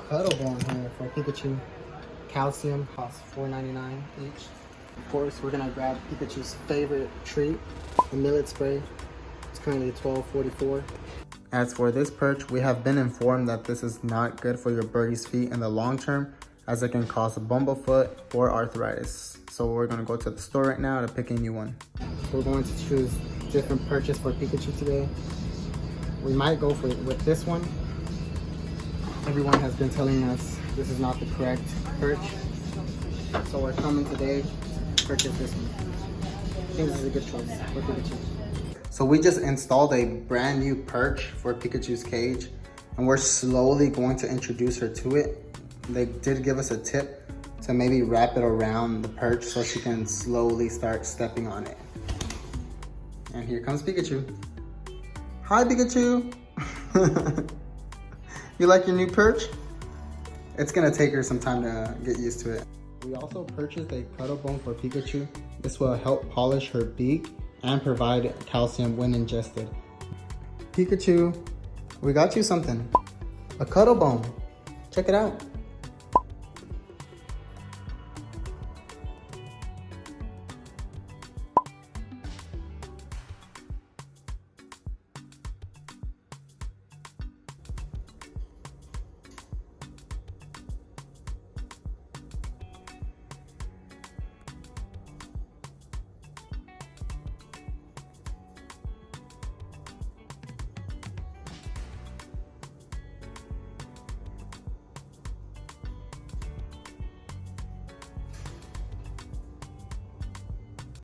cuddle bone here for Pikachu. Calcium costs $4.99 each. Of course, we're gonna grab Pikachu's favorite treat, the millet spray. It's currently $12.44. As for this perch, we have been informed that this is not good for your birdie's feet in the long term, as it can cause a bumblefoot or arthritis. So we're gonna go to the store right now to pick a new one. We're going to choose different perches for Pikachu today. We might go with this one. Everyone has been telling us this is not the correct perch. So we're coming today to purchase this one. I think this is a good choice for Pikachu. So we just installed a brand new perch for Pikachu's cage, and we're slowly going to introduce her to it. They did give us a tip to maybe wrap it around the perch so she can slowly start stepping on it. And here comes Pikachu. Hi, Pikachu. You like your new perch? It's gonna take her some time to get used to it. We also purchased a cuddle bone for Pikachu. This will help polish her beak and provide calcium when ingested. Pikachu, we got you something. A cuddle bone. Check it out.